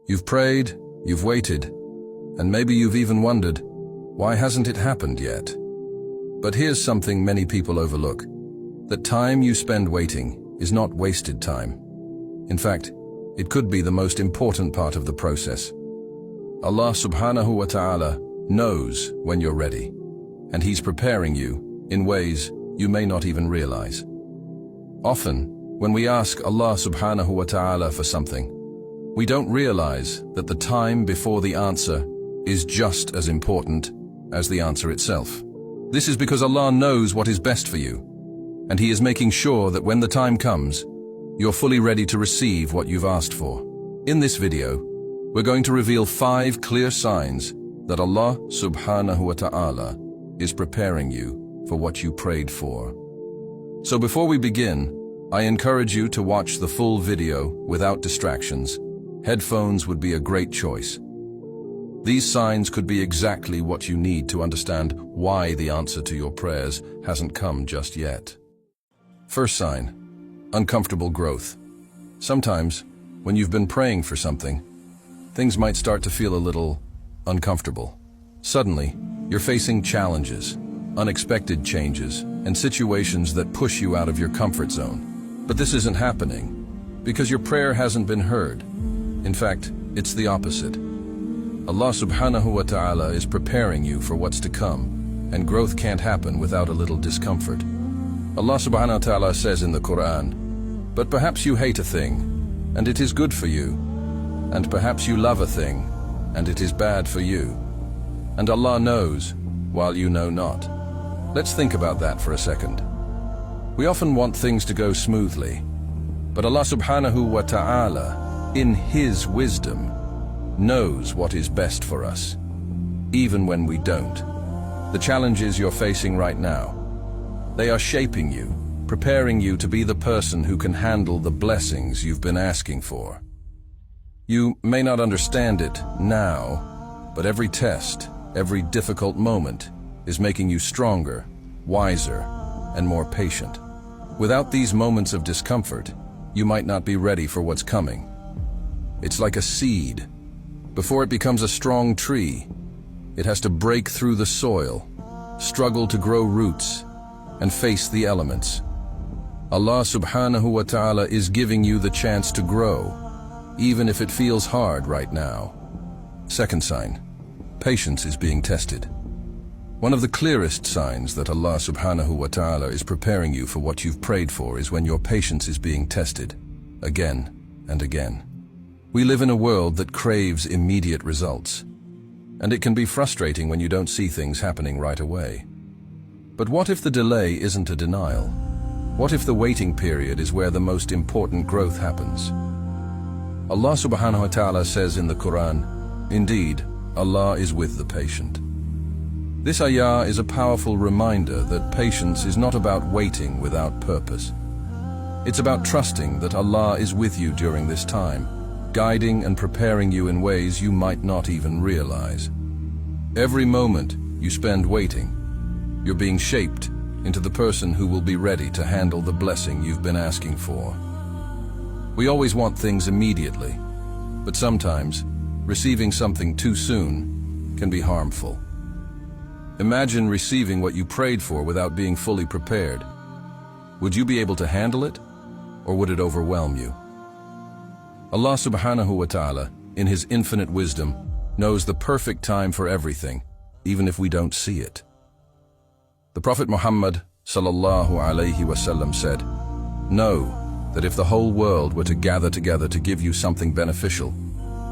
You've prayed, you've waited, and maybe you've even wondered, why hasn't it happened yet? But here's something many people overlook. That time you spend waiting is not wasted time. In fact, it could be the most important part of the process. Allah subhanahu wa ta'ala knows when you're ready, and He's preparing you in ways you may not even realize. Often, when we ask Allah subhanahu wa ta'ala for something, we don't realize that the time before the answer is just as important as the answer itself. This is because Allah knows what is best for you, and He is making sure that when the time comes, you're fully ready to receive what you've asked for. In this video, we're going to reveal 5 clear signs that Allah subhanahu wa ta'ala is preparing you for what you prayed for. So before we begin, I encourage you to watch the full video without distractions. Headphones would be a great choice. These signs could be exactly what you need to understand why the answer to your prayers hasn't come just yet. First sign, uncomfortable growth. Sometimes, when you've been praying for something, things might start to feel a little uncomfortable. Suddenly, you're facing challenges, unexpected changes, and situations that push you out of your comfort zone. But this isn't happening because your prayer hasn't been heard. In fact, it's the opposite. Allah subhanahu wa ta'ala is preparing you for what's to come, and growth can't happen without a little discomfort. Allah subhanahu wa ta'ala says in the Quran, "But perhaps you hate a thing, and it is good for you, and perhaps you love a thing, and it is bad for you. And Allah knows, while you know not." Let's think about that for a second. We often want things to go smoothly, but Allah subhanahu wa ta'ala, in His wisdom, knows what is best for us, even when we don't. The challenges you're facing right now, they are shaping you, preparing you to be the person who can handle the blessings you've been asking for. You may not understand it now, but every test, every difficult moment is making you stronger, wiser, and more patient. Without these moments of discomfort, you might not be ready for what's coming. It's like a seed. Before it becomes a strong tree, it has to break through the soil, struggle to grow roots, and face the elements. Allah subhanahu wa ta'ala is giving you the chance to grow, even if it feels hard right now. Second sign, patience is being tested. One of the clearest signs that Allah subhanahu wa ta'ala is preparing you for what you've prayed for is when your patience is being tested, again and again. We live in a world that craves immediate results, and it can be frustrating when you don't see things happening right away. But what if the delay isn't a denial? What if the waiting period is where the most important growth happens? Allah subhanahu wa ta'ala says in the Quran, "Indeed, Allah is with the patient." This ayah is a powerful reminder that patience is not about waiting without purpose. It's about trusting that Allah is with you during this time, guiding and preparing you in ways you might not even realize. Every moment you spend waiting, you're being shaped into the person who will be ready to handle the blessing you've been asking for. We always want things immediately, but sometimes receiving something too soon can be harmful. Imagine receiving what you prayed for without being fully prepared. Would you be able to handle it, or would it overwhelm you? Allah subhanahu wa ta'ala, in His infinite wisdom, knows the perfect time for everything, even if we don't see it. The Prophet Muhammad sallallahu alayhi wasallam said, "Know that if the whole world were to gather together to give you something beneficial,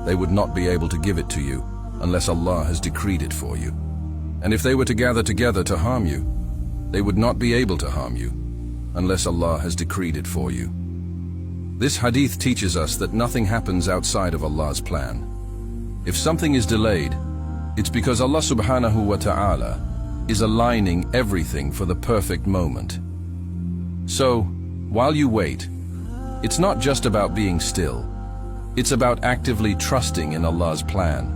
they would not be able to give it to you unless Allah has decreed it for you. And if they were to gather together to harm you, they would not be able to harm you unless Allah has decreed it for you." This hadith teaches us that nothing happens outside of Allah's plan. If something is delayed, it's because Allah subhanahu wa ta'ala is aligning everything for the perfect moment. So, while you wait, it's not just about being still. It's about actively trusting in Allah's plan.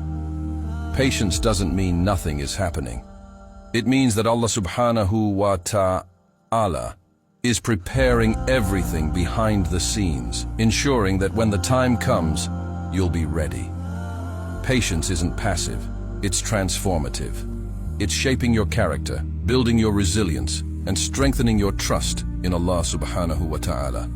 Patience doesn't mean nothing is happening. It means that Allah subhanahu wa ta'ala is preparing everything behind the scenes, ensuring that when the time comes, you'll be ready. Patience isn't passive, it's transformative. It's shaping your character, building your resilience, and strengthening your trust in Allah subhanahu wa ta'ala.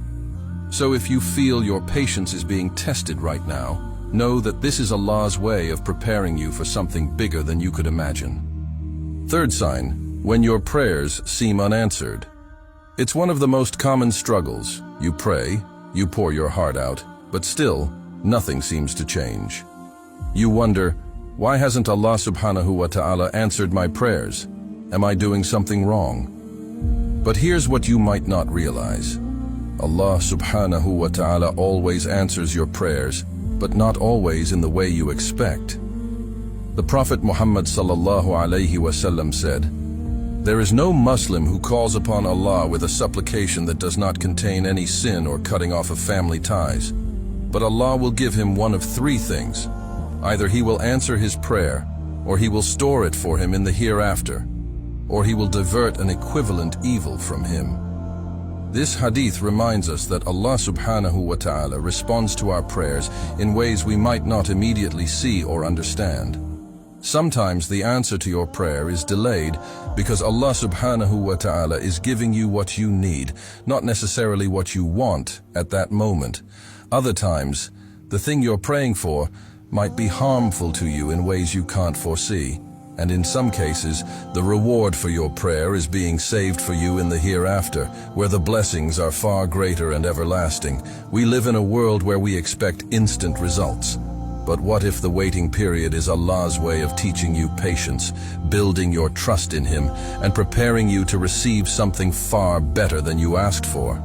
So if you feel your patience is being tested right now, know that this is Allah's way of preparing you for something bigger than you could imagine. Third sign, when your prayers seem unanswered. It's one of the most common struggles. You pray, you pour your heart out, but still, nothing seems to change. You wonder, why hasn't Allah subhanahu wa ta'ala answered my prayers? Am I doing something wrong? But here's what you might not realize. Allah subhanahu wa ta'ala always answers your prayers, but not always in the way you expect. The Prophet Muhammad sallallahu alayhi wasallam said, "There is no Muslim who calls upon Allah with a supplication that does not contain any sin or cutting off of family ties. But Allah will give him one of three things. Either He will answer his prayer, or He will store it for him in the hereafter, or He will divert an equivalent evil from him." This hadith reminds us that Allah subhanahu wa ta'ala responds to our prayers in ways we might not immediately see or understand. Sometimes the answer to your prayer is delayed because Allah subhanahu wa ta'ala is giving you what you need, not necessarily what you want at that moment. Other times, the thing you're praying for might be harmful to you in ways you can't foresee. And in some cases, the reward for your prayer is being saved for you in the hereafter, where the blessings are far greater and everlasting. We live in a world where we expect instant results. But what if the waiting period is Allah's way of teaching you patience, building your trust in Him, and preparing you to receive something far better than you asked for?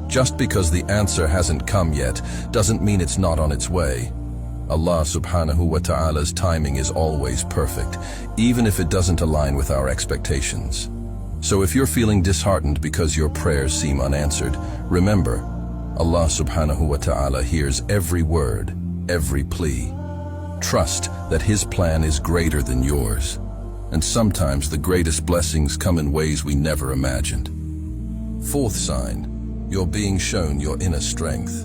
Just because the answer hasn't come yet doesn't mean it's not on its way. Allah subhanahu wa ta'ala's timing is always perfect, even if it doesn't align with our expectations. So if you're feeling disheartened because your prayers seem unanswered, remember, Allah subhanahu wa ta'ala hears every word, every plea. Trust that His plan is greater than yours, and sometimes the greatest blessings come in ways we never imagined. Fourth sign, you're being shown your inner strength.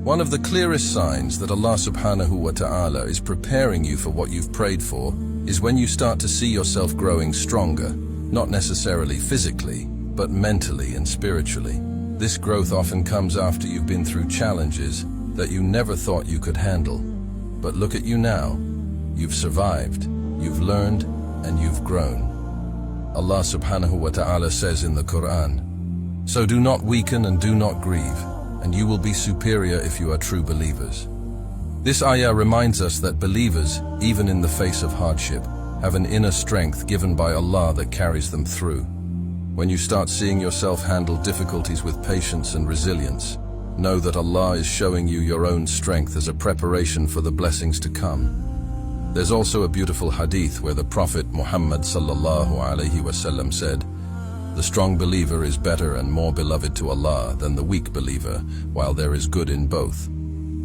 One of the clearest signs that Allah subhanahu wa ta'ala is preparing you for what you've prayed for is when you start to see yourself growing stronger, not necessarily physically, but mentally and spiritually. This growth often comes after you've been through challenges that you never thought you could handle. But look at you now. You've survived, you've learned, and you've grown. Allah subhanahu wa ta'ala says in the Quran, "So do not weaken and do not grieve, and you will be superior if you are true believers." This ayah reminds us that believers, even in the face of hardship, have an inner strength given by Allah that carries them through. When you start seeing yourself handle difficulties with patience and resilience, know that Allah is showing you your own strength as a preparation for the blessings to come. There's also a beautiful hadith where the Prophet Muhammad sallallahu alayhi wasallam said, "The strong believer is better and more beloved to Allah than the weak believer, while there is good in both.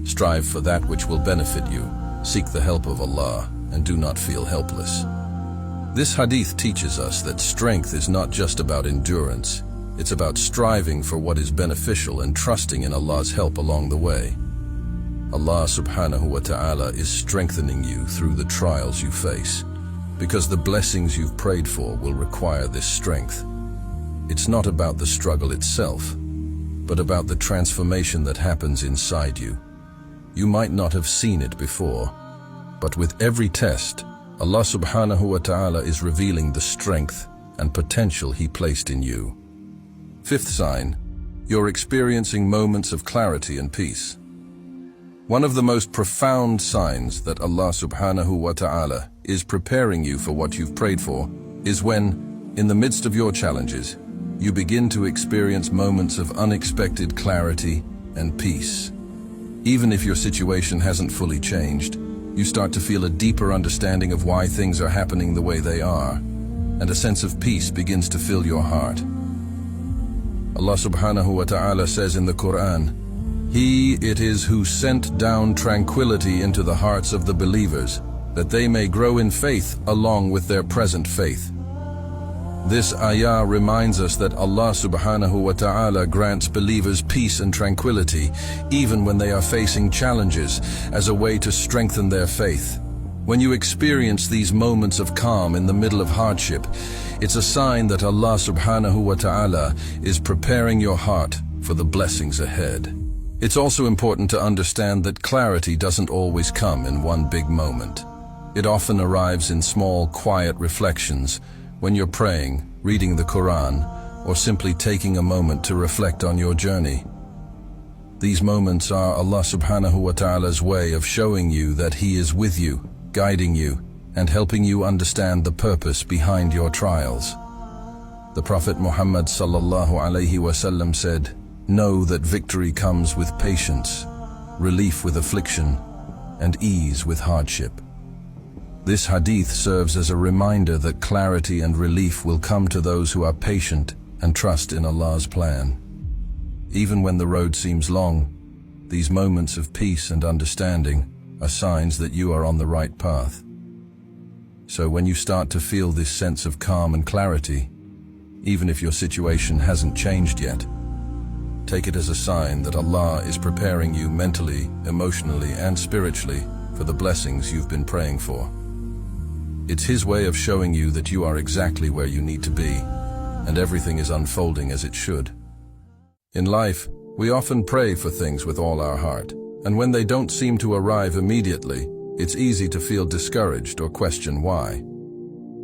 Strive for that which will benefit you, seek the help of Allah, and do not feel helpless." This hadith teaches us that strength is not just about endurance, it's about striving for what is beneficial and trusting in Allah's help along the way. Allah subhanahu wa ta'ala is strengthening you through the trials you face, because the blessings you've prayed for will require this strength. It's not about the struggle itself, but about the transformation that happens inside you. You might not have seen it before, but with every test, Allah subhanahu wa ta'ala is revealing the strength and potential He placed in you. Fifth sign, you're experiencing moments of clarity and peace. One of the most profound signs that Allah subhanahu wa ta'ala is preparing you for what you've prayed for is when, in the midst of your challenges, you begin to experience moments of unexpected clarity and peace. Even if your situation hasn't fully changed, you start to feel a deeper understanding of why things are happening the way they are, and a sense of peace begins to fill your heart. Allah subhanahu wa ta'ala says in the Quran, "He it is who sent down tranquility into the hearts of the believers, that they may grow in faith along with their present faith." This ayah reminds us that Allah subhanahu wa ta'ala grants believers peace and tranquility even when they are facing challenges as a way to strengthen their faith. When you experience these moments of calm in the middle of hardship, it's a sign that Allah subhanahu wa ta'ala is preparing your heart for the blessings ahead. It's also important to understand that clarity doesn't always come in one big moment. It often arrives in small, quiet reflections when you're praying, reading the Quran, or simply taking a moment to reflect on your journey. These moments are Allah subhanahu wa ta'ala's way of showing you that He is with you, guiding you, and helping you understand the purpose behind your trials. The Prophet Muhammad sallallahu alaihi wasallam said, "Know that victory comes with patience, relief with affliction, and ease with hardship." This hadith serves as a reminder that clarity and relief will come to those who are patient and trust in Allah's plan. Even when the road seems long, these moments of peace and understanding are signs that you are on the right path. So when you start to feel this sense of calm and clarity, even if your situation hasn't changed yet, take it as a sign that Allah is preparing you mentally, emotionally, and spiritually for the blessings you've been praying for. It's His way of showing you that you are exactly where you need to be, and everything is unfolding as it should. In life, we often pray for things with all our heart, and when they don't seem to arrive immediately, it's easy to feel discouraged or question why.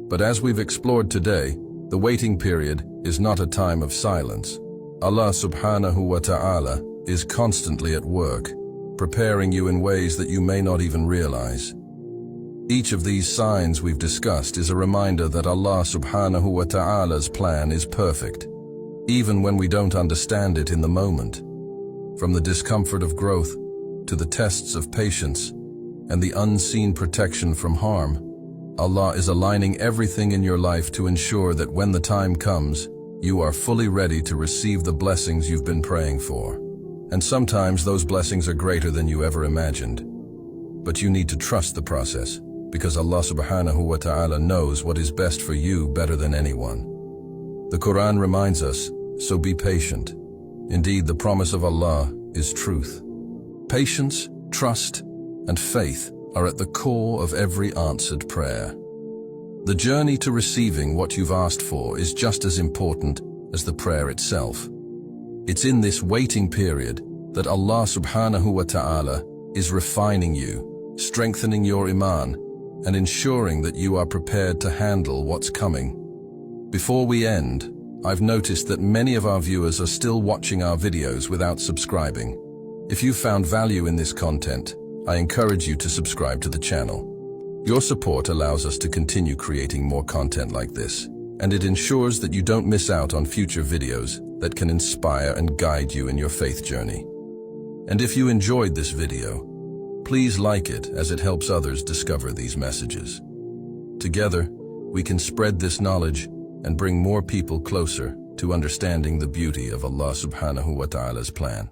But as we've explored today, the waiting period is not a time of silence. Allah subhanahu wa ta'ala is constantly at work, preparing you in ways that you may not even realize. Each of these signs we've discussed is a reminder that Allah subhanahu wa ta'ala's plan is perfect, even when we don't understand it in the moment. From the discomfort of growth to the tests of patience and the unseen protection from harm, Allah is aligning everything in your life to ensure that when the time comes, you are fully ready to receive the blessings you've been praying for. And sometimes those blessings are greater than you ever imagined. But you need to trust the process, because Allah subhanahu wa ta'ala knows what is best for you better than anyone. The Quran reminds us, so be patient. Indeed, the promise of Allah is truth. Patience, trust, and faith are at the core of every answered prayer. The journey to receiving what you've asked for is just as important as the prayer itself. It's in this waiting period that Allah subhanahu wa ta'ala is refining you, strengthening your iman, and ensuring that you are prepared to handle what's coming. Before we end, I've noticed that many of our viewers are still watching our videos without subscribing. If you found value in this content, I encourage you to subscribe to the channel. Your support allows us to continue creating more content like this, and it ensures that you don't miss out on future videos that can inspire and guide you in your faith journey. And if you enjoyed this video, please like it as it helps others discover these messages. Together, we can spread this knowledge and bring more people closer to understanding the beauty of Allah subhanahu wa ta'ala's plan.